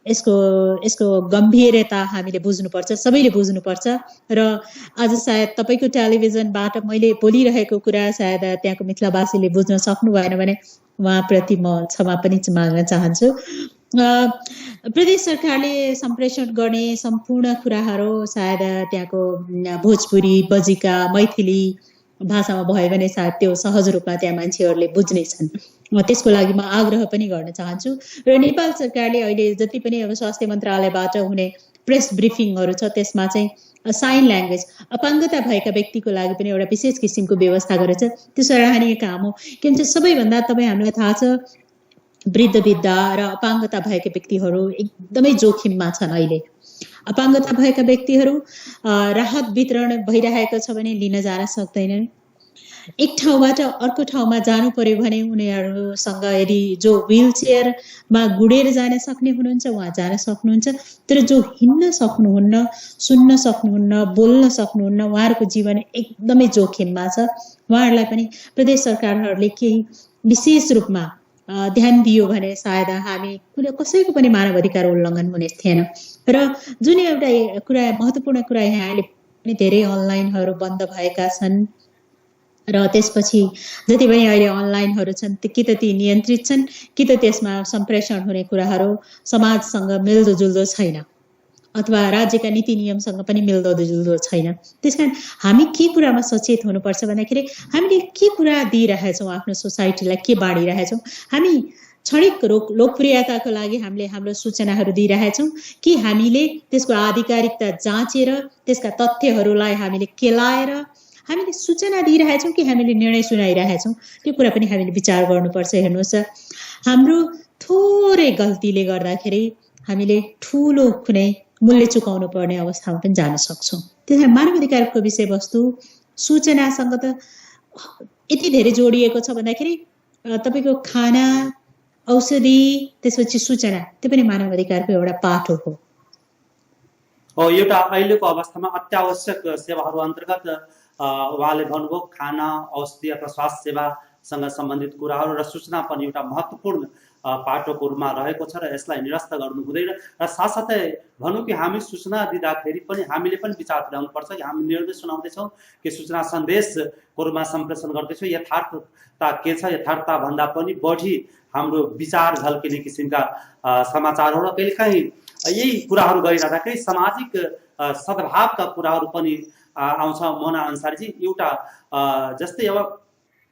यसको गम्भीरता हामीले बुझ्नुपर्छ, सबैले बुझ्नुपर्छ र आज सायद तपाईँको टेलिभिजनबाट मैले बोलिरहेको कुरा सायद त्यहाँको मिथिलावासीले बुझ्न सक्नु भएन भने उहाँप्रति म क्षमा पनि माग्न चाहन्छु। प्रदेश सरकारले सम्प्रेषण गर्ने सम्पूर्ण कुराहरू सायद त्यहाँको भोजपुरी, बजिका, मैथिली भाषामा भयो भने सायद त्यो सहज रूपमा त्यहाँ मान्छेहरूले बुझ्नेछन्। त्यसको लागि म आग्रह पनि गर्न चाहन्छु र नेपाल सरकारले अहिले जति पनि अब स्वास्थ्य मन्त्रालयबाट हुने प्रेस ब्रिफिङहरू छ त्यसमा चाहिँ साइन ल्याङ्ग्वेज अपाङ्गता भएका व्यक्तिको लागि पनि एउटा विशेष किसिमको व्यवस्था गरेछ। त्यो सराहनीय काम हो। किनभने सबैभन्दा तपाईँ हामीलाई थाहा छ वृद्ध र अपाङ्गता भएका व्यक्तिहरू एकदमै जोखिममा छन्। अहिले अपाङ्गता भएका व्यक्तिहरू राहत वितरण भइरहेको छ भने लिन जान सक्दैनन्। एक ठाउँबाट अर्को ठाउँमा जानु पर्यो भने उनीहरूसँग यदि जो व्हील चेयरमा गुडेर जान सक्ने हुनुहुन्छ उहाँ जान सक्नुहुन्छ, तर जो हिँड्न सक्नुहुन्न, सुन्न सक्नुहुन्न, बोल्न सक्नुहुन्न, उहाँहरूको जीवन एकदमै जोखिममा छ। उहाँहरूलाई पनि प्रदेश सरकारहरूले केही विशेष रूपमा ध्यान दियो भने सायद हामी कसैको पनि मानव अधिकार उल्लङ्घन हुने थिएन। र जुन एउटा कुरा महत्त्वपूर्ण कुरा यहाँले पनि धेरै अनलाइनहरू बन्द भएका छन् र त्यसपछि जति पनि अहिले अनलाइनहरू छन् कि त ती नियन्त्रित छन् कि त त्यसमा सम्प्रेषण हुने कुराहरू समाजसँग मिल्दोजुल्दो छैन अथवा राज्यका नीति नियमसँग पनि मिल्दोजुल्दो छैन। त्यसकारण हामी के कुरामा सचेत हुनुपर्छ भन्दाखेरि हामीले के कुरा दिइरहेछौँ, आफ्नो सोसाइटीलाई के बाँडिरहेछौँ। हामी क्षणिक लोकप्रियताको लागि हामीले हाम्रो सूचनाहरू दिइरहेछौँ कि हामीले त्यसको आधिकारिकता जाँचेर त्यसका तथ्यहरूलाई हामीले केलाएर हामीले सूचना दिइरहेछौँ कि हामीले निर्णय सुनाइरहेछौँ, त्यो कुरा पनि हामीले विचार गर्नुपर्छ। हेर्नुहोस्, हाम्रो थोरै गल्तीले गर्दाखेरि हामीले ठुलो कुनै मूल्य चुकाउनु पर्ने अवस्थामा पनि जान सक्छौँ। त्यसैले मानव अधिकारको विषयवस्तु सूचनासँग त यति धेरै जोडिएको छ भन्दाखेरि तपाईँको खाना, औषधि, त्यसपछि सूचना, त्यो पनि मानव अधिकारको एउटा पाटो हो। एउटा अहिलेको अवस्थामा अत्यावश्यक सेवाहरू अन्तर्गत उहाँले भन्नुभयो खाना, औषधि अथवा स्वास्थ्य सेवासँग सम्बन्धित कुराहरू र सूचना पनि एउटा महत्त्वपूर्ण पाटोको रूपमा रहेको छ र यसलाई निरस्त गर्नु हुँदैन। र साथसाथै भनौँ कि हामी सूचना दिँदाखेरि पनि हामीले पनि विचार पुर्याउनुपर्छ कि हामी निर्णय सुनाउँदैछौँ कि सूचना सन्देशको रूपमा सम्प्रेषण गर्दैछौँ, यथार्थता के छ, यथार्थता भन्दा पनि बढी हाम्रो विचार झल्किने किसिमका समाचारहरू र कहिलेकाहीँ यही कुराहरू गरिरहँदाखेरि सामाजिक सद्भावका कुराहरू पनि आउँछ। मोहना अन्सारीजी, एउटा जस्तै अब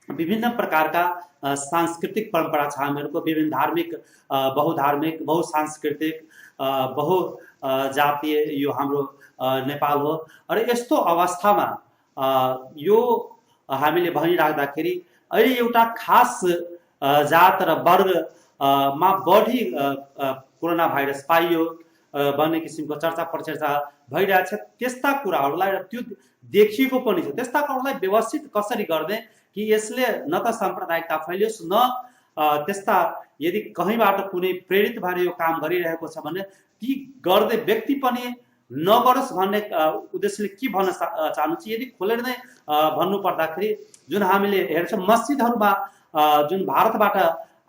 विभिन्न प्रकारका सांस्कृतिक परम्परा छ हामीहरूको, विभिन्न धार्मिक, बहुधार्मिक, बहुसांस्कृतिक, बहुजातीय यो हाम्रो नेपाल हो। र यस्तो अवस्थामा यो हामीले भनिराख्दाखेरि अहिले एउटा खास जात र वर्गमा बढी कोरोना भाइरस पाइयो भन्ने किसिमको चर्चा प्रचर्चा भइरहेछ। त्यस्ता कुराहरूलाई र त्यो देखिएको पनि छ, त्यस्ता कुराहरूलाई व्यवस्थित कसरी गर्ने कि यसले न त साम्प्रदायिकता फैलियोस्, न त्यस्ता यदि कहीँबाट कुनै प्रेरित भएर यो काम गरिरहेको छ भने ती गर्दै व्यक्ति पनि नगरोस् भन्ने उद्देश्यले के भन्न चाहनुहुन्छ? यदि खोलेर नै भन्नु पर्दाखेरि जुन हामीले हेर्छौँ मस्जिदहरूमा जुन भारतबाट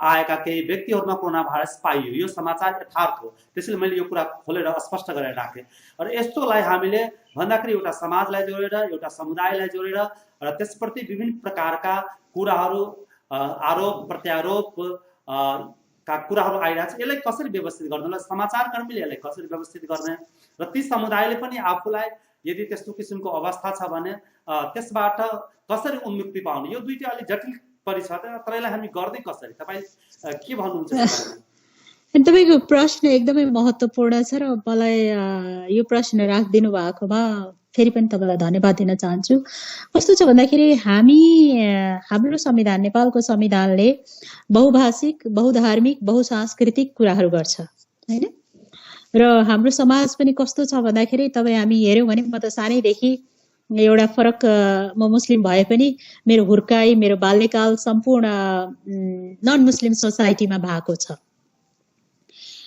आएका केही व्यक्तिहरूमा कोरोना भाइरस पाइयो। यो समाचार यथार्थ हो, त्यसैले मैले यो कुरा खोलेर स्पष्ट गरेर राखेँ। र यस्तोलाई हामीले भन्दाखेरि एउटा समाजलाई जोडेर, एउटा समुदायलाई जोडेर र त्यसप्रति विभिन्न प्रकारका कुराहरू, आरोप प्रत्यारोप का कुराहरू आइरहेको छ। यसलाई कसरी व्यवस्थित गर्ने, समाचारकर्मीले यसलाई कसरी व्यवस्थित गर्ने र ती समुदायले पनि आफूलाई यदि त्यस्तो किसिमको अवस्था छ भने त्यसबाट कसरी उन्मुक्ति पाउने, यो दुईटै अलिक जटिल परि छ। तर यसलाई हामी गर्दै कसरी, तपाईँ के भन्नुहुन्छ? तपाईँको प्रश्न एकदमै महत्त्वपूर्ण छ र मलाई यो प्रश्न राखिदिनु भएकोमा फेरि पनि तपाईँलाई धन्यवाद दिन चाहन्छु। कस्तो छ भन्दाखेरि हाम्रो संविधान, नेपालको संविधानले बहुभाषिक, बहुधार्मिक, बहुसांस्कृतिक कुराहरू गर्छ हैन। र हाम्रो समाज पनि कस्तो छ भन्दाखेरि हामी हेऱ्यौँ भने म त सानैदेखि एउटा फरक, म मुस्लिम भए पनि मेरो हुर्काई, मेरो बाल्यकाल सम्पूर्ण नन मुस्लिम सोसाइटीमा भएको छ।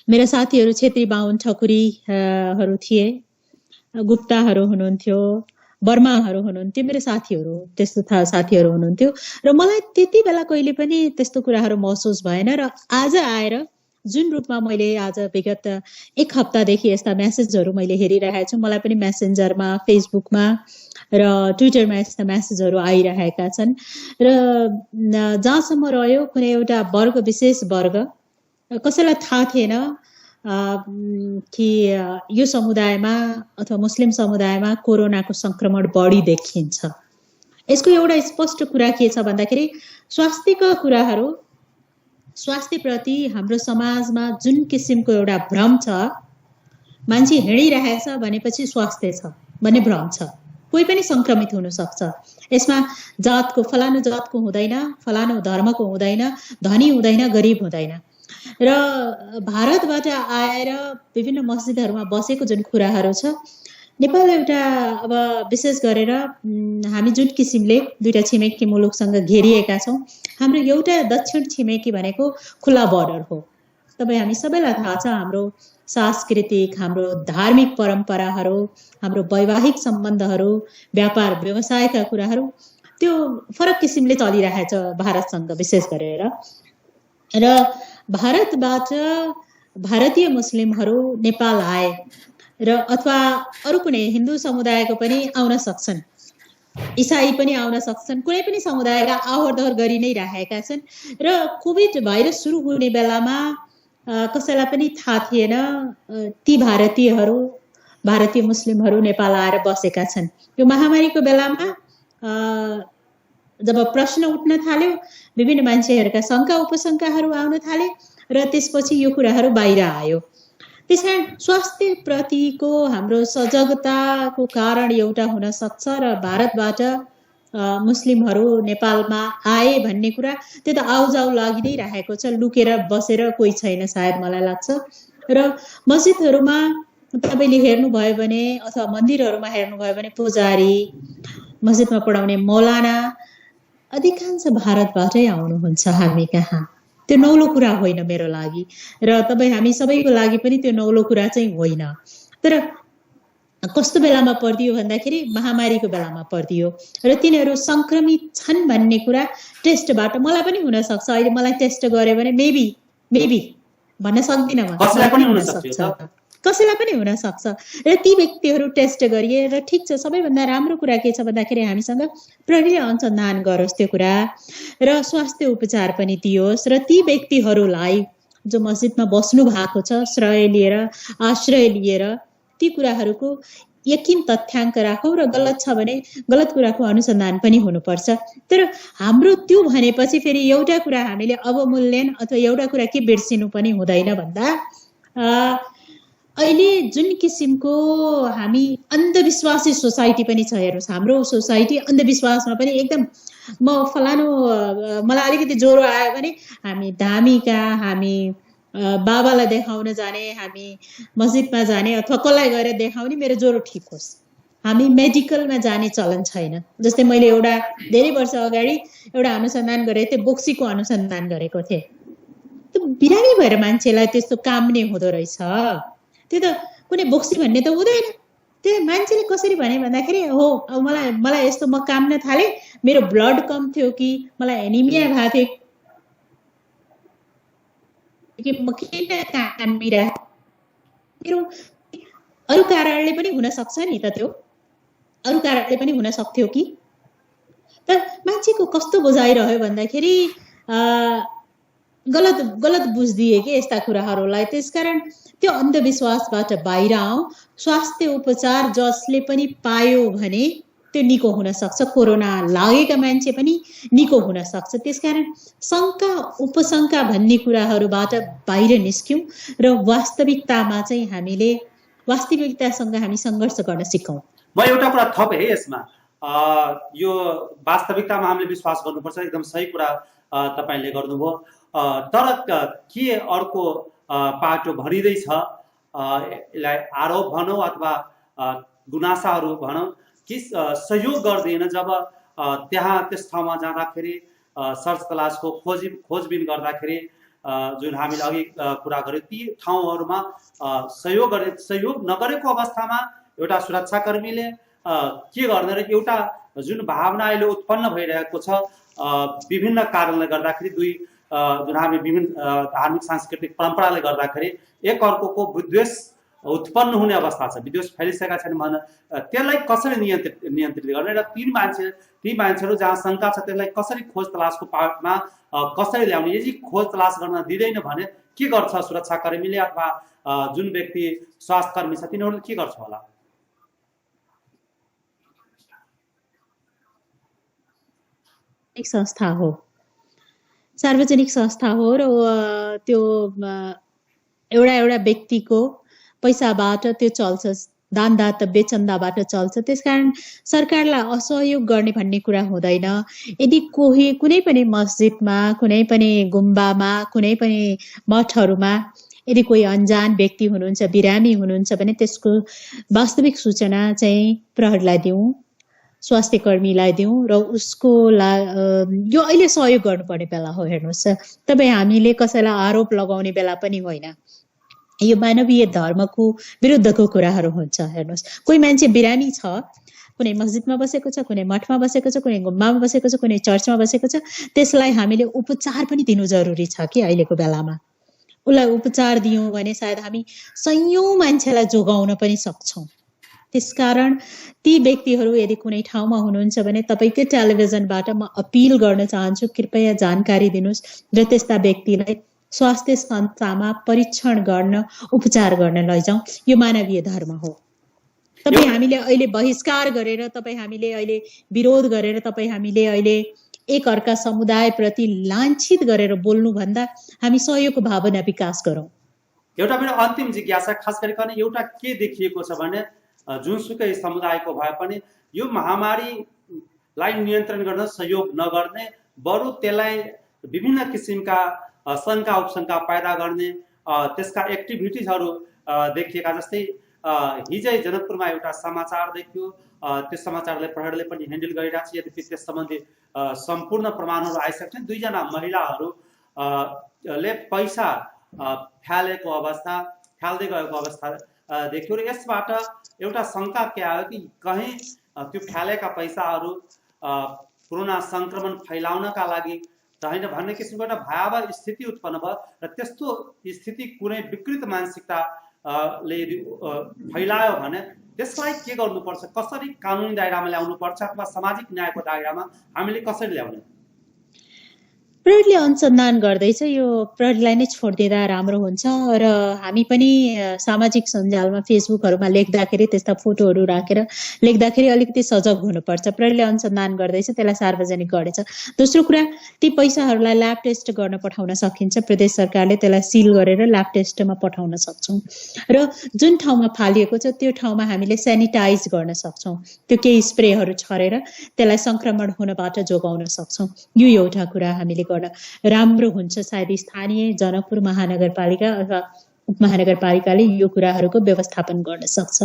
मेरा साथीहरू छेत्री बाहुन ठकुरीहरू थिए, गुप्ताहरू हुनुहुन्थ्यो, बर्माहरू हुनुहुन्थ्यो, मेरो साथीहरू त्यस्तो साथीहरू हुनुहुन्थ्यो। र मलाई त्यति बेला कहिले पनि त्यस्तो कुराहरू महसुस भएन। र आज आएर जुन रूपमा मैले आज विगत एक हप्तादेखि यस्ता मेसेजहरू मैले हेरिरहेको छु, मलाई पनि मेसेन्जरमा, फेसबुकमा र ट्विटरमा यस्ता मेसेजहरू आइरहेका छन्। र जहाँसम्म रह्यो कुनै एउटा वर्ग, विशेष वर्ग, कसैलाई थाहा थिएन कि यो समुदायमा अथवा मुस्लिम समुदायमा कोरोनाको संक्रमण बढी देखिन्छ। यसको एउटा स्पष्ट कुरा के छ भन्दाखेरि स्वास्थ्यका कुराहरू, स्वास्थ्यप्रति हाम्रो समाजमा जुन किसिमको एउटा भ्रम छ, मान्छे हिँडिरहेछ भनेपछि स्वास्थ्य छ भन्ने भ्रम छ। कोही पनि संक्रमित हुन सक्छ। यसमा जातको, फलानु जातको हुँदैन, फलानु धर्मको हुँदैन, धनी हुँदैन, गरिब हुँदैन। र भारतबाट आएर विभिन्न मस्जिदहरूमा बसेको जुन कुराहरू छ, नेपाल एउटा अब विशेष गरेर हामी जुन किसिमले दुईटा छिमेकी मुलुकसँग घेरिएका छौँ, हाम्रो एउटा दक्षिण छिमेकी भनेको खुला बर्डर हो। हामी सबैलाई थाहा छ हाम्रो सांस्कृतिक, हाम्रो धार्मिक परम्पराहरू, हाम्रो वैवाहिक सम्बन्धहरू, व्यापार व्यवसायका कुराहरू त्यो फरक किसिमले चलिरहेछ भारतसँग विशेष गरेर। र भारतबाट भारतीय मुस्लिमहरू नेपाल आए र अथवा अरू कुनै हिन्दू समुदायको पनि आउन सक्छन्, इसाई पनि आउन सक्छन्, कुनै पनि समुदायका आवरदवर गरि नै राखेका छन्। र कोभिड भाइरस सुरु हुने बेलामा कसैलाई पनि थाहा थिएन ती भारतीयहरू, भारतीय मुस्लिमहरू नेपाल आएर बसेका छन्। यो महामारीको बेलामा जब प्रश्न उठ्न थाल्यो, विभिन्न मान्छेहरूका शङ्का उपशङ्काहरू आउन थाले र त्यसपछि यो कुराहरू बाहिर आयो। त्यसकारण स्वास्थ्यप्रतिको हाम्रो सजगताको कारण एउटा हुन सक्छ र भारतबाट मुस्लिमहरू नेपालमा आए भन्ने कुरा त्यो त आउजाउ लागि नै राखेको छ, लुकेर बसेर कोही छैन सायद मलाई लाग्छ। र मस्जिदहरूमा तपाईँले हेर्नुभयो भने अथवा मन्दिरहरूमा हेर्नुभयो भने पुजारी, मस्जिदमा पढाउने मौलाना अधिकांश भारतबाटै आउनुहुन्छ हामी कहाँ। त्यो नौलो कुरा होइन मेरो लागि र हामी सबैको लागि पनि त्यो नौलो कुरा चाहिँ होइन। तर कस्तो बेलामा पर्दियो भन्दाखेरि महामारीको बेलामा पर्दियो र तिनीहरू संक्रमित छन् भन्ने कुरा टेस्टबाट मलाई पनि हुन सक्छ। अहिले मलाई टेस्ट गर्यो भने मेबी भन्न सक्दिनँ म, कसैलाई पनि हुन सक्छ। र ती व्यक्तिहरू टेस्ट गरिए र ठिक छ। सबैभन्दा राम्रो कुरा के छ भन्दाखेरि हामीसँग प्रहरीले अनुसन्धान गरोस् त्यो कुरा र स्वास्थ्य उपचार पनि दियोस् र ती व्यक्तिहरूलाई जो मस्जिदमा बस्नु भएको छ आश्रय लिएर ती कुराहरूको यकिन तथ्याङ्क राखौँ र गलत छ भने गलत कुराको अनुसन्धान पनि हुनुपर्छ। तर हाम्रो त्यो भनेपछि फेरि एउटा कुरा हामीले अवमूल्यन अथवा एउटा कुरा के बिर्सिनु पनि हुँदैन भन्दा अहिले जुन किसिमको हामी अन्धविश्वासी सोसाइटी पनि छ, हेर्नुहोस् हाम्रो सोसाइटी अन्धविश्वासमा पनि एकदम, म फलानु मलाई अलिकति ज्वरो आयो भने हामी धामीका, हामी बाबालाई देखाउन जाने, हामी मस्जिदमा जाने अथवा कसलाई गएर देखाउने मेरो ज्वरो ठिक होस्। हामी मेडिकलमा जाने चलन छैन। जस्तै मैले धेरै वर्ष अगाडि एउटा अनुसन्धान गरेको थिएँ, बोक्सीको अनुसन्धान गरेको थिएँ। त्यो बिरामी भएर मान्छेलाई त्यस्तो काम नै हुँदो रहेछ। त्यो त कुनै बोक्सी भन्ने त हुँदैन। त्यो मान्छेले कसरी भने भन्दाखेरि हो अब मलाई यस्तो म काम्न थालेँ, मेरो ब्लड कम थियो कि मलाई एनिमिया भएको थियो कि म किन कामिरहेको मेरो अरू कारणले पनि हुन सक्छ नि त, त्यो अरू कारणले पनि हुन सक्थ्यो कि। तर मान्छेको कस्तो बुझाइरह्यो भन्दाखेरि गलत गलत बुझिदिए कि यस्ता कुराहरूलाई। त्यसकारण त्यो अन्धविश्वासबाट बाहिर आऊ। स्वास्थ्य उपचार जसले पनि पायो भने त्यो निको हुन सक्छ, कोरोना लागेका मान्छे पनि निको हुन सक्छ। त्यसकारण शङ्का उपशङ्का भन्ने कुराहरूबाट बाहिर निस्क्यौँ र वास्तविकतामा चाहिँ हामीले वास्तविकतासँग हामी सङ्घर्ष गर्न सिकौँ। म एउटा कुरा थपेँ है यसमा, यो वास्तविकतामा हामीले विश्वास गर्नुपर्छ, एकदम सही कुरा तपाईँले गर्नुभयो। तर के अर्को पाटो भरिँदैछ, यसलाई आरोप भनौँ अथवा गुनासाहरू भनौँ कि सहयोग गर्दैन। जब त्यहाँ त्यस ठाउँमा जाँदाखेरि सर्च तलासको खोजबिन गर्दाखेरि जुन हामीले अघि कुरा गर्यौँ ती ठाउँहरूमा सहयोग नगरेको अवस्थामा एउटा सुरक्षाकर्मीले के गर्ने र एउटा जुन भावना अहिले उत्पन्न भइरहेको छ विभिन्न कारणले गर्दाखेरि, जुन हामी विभिन्न धार्मिक सांस्कृतिक परम्पराले गर्दाखेरि एक अर्कोको विद्वेष उत्पन्न हुने अवस्था छ, विद्वेष फैलिसकेका छन् भने त्यसलाई कसरी नियन्त्रित गर्ने र ती मान्छेहरू जहाँ शङ्का छ त्यसलाई कसरी खोज तलासको पाटमा कसरी ल्याउने। यदि खोज तलास गर्न दिँदैन भने के गर्छ सुरक्षाकर्मीले अथवा जुन व्यक्ति स्वास्थ्यकर्मी छ तिनीहरूले के गर्छ होला? एक संस्था हो, सार्वजनिक संस्था हो र त्यो एउटा व्यक्तिको पैसाबाट त्यो चल्छ, दान दातव्य चन्दाबाट चल्छ। त्यसकारण सरकारलाई असहयोग गर्ने भन्ने कुरा हुँदैन। यदि कुनै पनि मस्जिदमा, कुनै पनि गुम्बामा, कुनै पनि मठहरूमा यदि कोही अनजान व्यक्ति हुनुहुन्छ, बिरामी हुनुहुन्छ भने त्यसको वास्तविक सूचना चाहिँ प्रहरीलाई दिउँ, स्वास्थ्य कर्मीलाई दिउँ र उसको यो अहिले सहयोग गर्नुपर्ने बेला हो। हेर्नुहोस्, तपाईँ हामीले कसैलाई आरोप लगाउने बेला पनि होइन, यो मानवीय धर्मको विरुद्धको कुराहरू हुन्छ। हेर्नुहोस्, कोही मान्छे बिरामी छ, कुनै मस्जिदमा बसेको छ, कुनै मठमा बसेको छ, कुनै गुम्बामा बसेको छ, कुनै चर्चमा बसेको छ, त्यसलाई हामीले उपचार पनि दिनु जरुरी छ कि अहिलेको बेलामा। उसलाई उपचार दियौँ भने सायद हामी सयौँ मान्छेलाई जोगाउन पनि सक्छौँ। त्यसकारण ती व्यक्तिहरू यदि कुनै ठाउँमा हुनुहुन्छ भने तपाईँकै टेलिभिजनबाट म अपिल गर्न चाहन्छु, कृपया जानकारी दिनुहोस् र त्यस्ता व्यक्तिलाई स्वास्थ्य संस्थामा परीक्षण गर्न, उपचार गर्न लैजाउँ। यो मानवीय धर्म हो। तपाईँ हामीले अहिले बहिष्कार गरेर, तपाईँ हामीले अहिले विरोध गरेर, तपाईँ हामीले अहिले एक अर्का समुदायप्रति लाञ्छित गरेर बोल्नुभन्दा हामी सहयोगको भावना विकास गरौँ। एउटा मेरो अन्तिम जिज्ञासा खास गरिकन एउटा के देखिएको छ भने जुनसुकै समुदायको भए पनि यो महामारीलाई नियन्त्रण गर्न सहयोग नगर्ने, बरु त्यसलाई विभिन्न किसिमका शङ्का उपशङ्का पैदा गर्ने त्यसका एक्टिभिटिजहरू देखिएका। जस्तै हिजै जनकपुरमा एउटा समाचार देखियो, त्यो समाचारलाई प्रहरीले पनि ह्यान्डल गरिरहेको छ। यद्यपि त्यस सम्बन्धी सम्पूर्ण प्रमाणहरू आइसकेका छन्। दुईजना महिलाहरूले पैसा फ्याल्दै गएको अवस्था देखियो र यसबाट एउटा शङ्का के आयो कि कहीँ त्यो फ्यालेका पैसाहरू कोरोना सङ्क्रमण फैलाउनका लागि त होइन भन्ने किसिमको एउटा भयावह स्थिति उत्पन्न भयो र त्यस्तो स्थिति कुनै विकृत मानसिकताले फैलायो भने त्यसलाई के गर्नुपर्छ, कसरी कानुनी दायरामा ल्याउनुपर्छ अथवा सामाजिक न्यायको दायरामा हामीले कसरी ल्याउने? प्रहरीले अनुसन्धान गर्दैछ, यो प्रहरीलाई नै छोडिदिँदा राम्रो हुन्छ। र हामी पनि सामाजिक सञ्जालमा फेसबुकहरूमा लेख्दाखेरि त्यस्ता फोटोहरू राखेर लेख्दाखेरि अलिकति सजग हुनुपर्छ। प्रहरीले अनुसन्धान गर्दैछ, त्यसलाई सार्वजनिक गर्दैछ। दोस्रो कुरा, ती पैसाहरूलाई ल्याब टेस्ट गर्न पठाउन सकिन्छ। प्रदेश सरकारले त्यसलाई सिल गरेर ल्याब टेस्टमा पठाउन सक्छौँ र जुन ठाउँमा फालिएको छ त्यो ठाउँमा हामीले सेनिटाइज गर्न सक्छौँ। त्यो केही स्प्रेहरू छरेर त्यसलाई सङ्क्रमण हुनबाट जोगाउन सक्छौँ। यो एउटा कुरा हामीले राम्रो हुन्छ। सायद स्थानीय जनकपुर महानगरपालिका अथवा उपमहानगरपालिकाले यो कुराहरूको व्यवस्थापन गर्न सक्छ।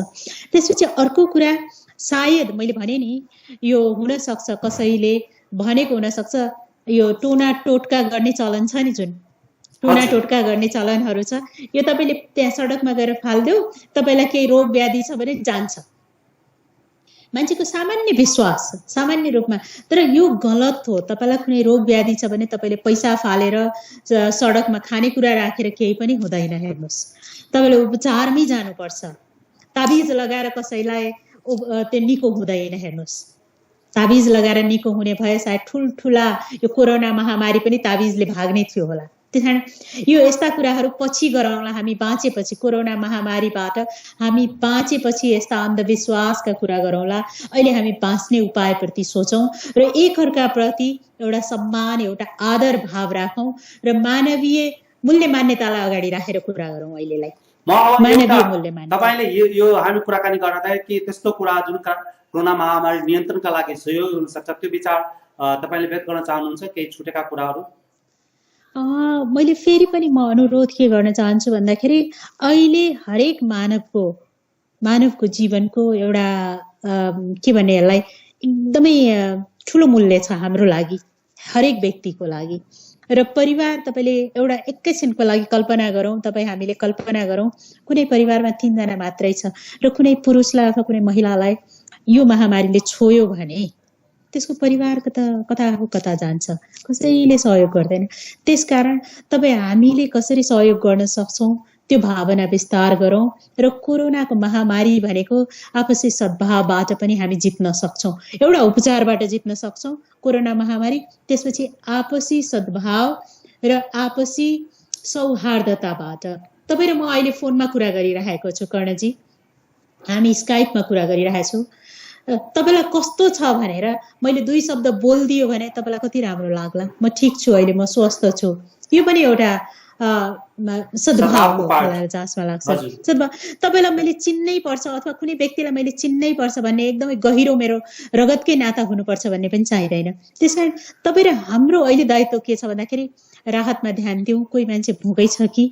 त्यसपछि अर्को कुरा, सायद मैले भने नि यो हुन सक्छ, कसैले भनेको हुन सक्छ, यो टोना टोटका गर्ने चलन छ नि, जुन टोना टोटका गर्ने चलनहरू छ, यो तपाईँले त्यहाँ सडकमा गएर फालिदेऊ, तपाईँलाई केही रोग व्याधि छ भने जान्छ। मान्छेको सामान्य विश्वास सामान्य रूपमा। तर यो गलत हो। तपाईँलाई कुनै रोग व्याधि छ भने तपाईँले पैसा फालेर सडकमा खानेकुरा राखेर केही पनि हुँदैन। हेर्नुहोस्, तपाईँले उपचारमै जानुपर्छ। ताबिज लगाएर कसैलाई त्यो निको हुँदैन। हेर्नुहोस्, ताबिज लगाएर निको हुने भए सायद ठुल्ठुला यो कोरोना महामारी पनि ताबिजले भाग्ने थियो होला। त्यस कारण यो यस्ता कुराहरू पछि गरौँला। हामी बाँचेपछि, कोरोना महामारीबाट हामी बाँचेपछि यस्ता अन्धविश्वासका कुरा गरौँला। अहिले हामी बाँच्ने उपायप्रति सोचौँ र एकअर्काप्रति एउटा सम्मान, एउटा आदर भाव राखौँ र मानवीय मूल्य मान्यतालाई अगाडि राखेर कुरा गरौँ। अहिलेलाई म अब मानवीय मूल्य मान्यता। तपाईँले यो हामी कुराकानी गर्दा कि त्यस्तो कुरा जुन कोरोना महामारी नियन्त्रणका लागि सहयोग हुन सक्छ, त्यो विचार तपाईँले व्यक्त गर्न चाहनुहुन्छ? केही छुटेका कुराहरू? मैले फेरि पनि म अनुरोध के गर्न चाहन्छु भन्दाखेरि अहिले हरेक मानवको जीवनको एउटा के भन्ने यसलाई एकदमै ठुलो मूल्य छ हाम्रो लागि, हरेक व्यक्तिको लागि। र परिवार, तपाईँले एउटा एकैछिनको लागि कल्पना गरौँ, हामीले कल्पना गरौँ कुनै परिवारमा 3 जना मात्रै छ र कुनै पुरुषलाई अथवा कुनै महिलालाई यो महामारीले छोयो भने त्यसको परिवारको त कता जान्छ, कसैले सहयोग गर्दैन। त्यसकारण हामीले कसरी सहयोग गर्न सक्छौँ त्यो भावना विस्तार गरौँ र कोरोनाको महामारी भनेको आपसी सद्भावबाट पनि हामी जित्न सक्छौँ। एउटा उपचारबाट जित्न सक्छौँ कोरोना महामारी, त्यसपछि आपसी सद्भाव र आपसी सौहार्दताबाट। तपाईँ र म अहिले फोनमा कुरा गरिरहेको छु कर्णजी, हामी स्काइपमा कुरा गरिरहेछौँ। तपाईँलाई कस्तो छ भनेर मैले 2 शब्द बोलिदियो भने तपाईँलाई कति राम्रो लाग्ला। म ठिक छु, अहिले म स्वस्थ छु, यो पनि एउटा सद्भाव हो मलाई जसमा लाग्छ। सद्भाव, तपाईँलाई मैले चिन्नै पर्छ अथवा कुनै व्यक्तिलाई मैले चिन्नै पर्छ भन्ने एकदमै गहिरो मेरो रगतकै नाता हुनुपर्छ भन्ने पनि चाहिँदैन। त्यसकारण तपाईँ र हाम्रो अहिले दायित्व के छ भन्दाखेरि राहतमा ध्यान दिउँ। कोही मान्छे भोकै छ कि,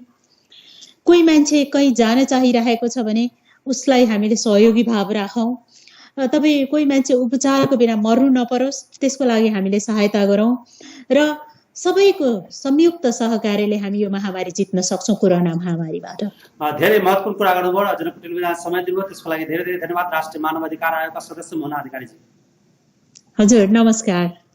कोही मान्छे कहीँ जान चाहिरहेको छ भने उसलाई हामीले सहयोगी भाव राखौँ। कोही मान्छे उपचारको बिना मर्नु नपरोस् त्यसको लागि हामीले सहायता गरौँ र सबैको संयुक्त सहकार्यले हामी यो महामारी जित्न सक्छौँ कोरोना महामारीबाट। धेरै महत्त्वपूर्ण कुरा गर्नुभयो र जनप्रतिनिधिले समय दिनुभयो, त्यसको लागि धेरै धेरै धन्यवाद। राष्ट्रिय मानव अधिकार आयोगका सदस्य मोहना अधिकारीजी। हजुर नमस्कार।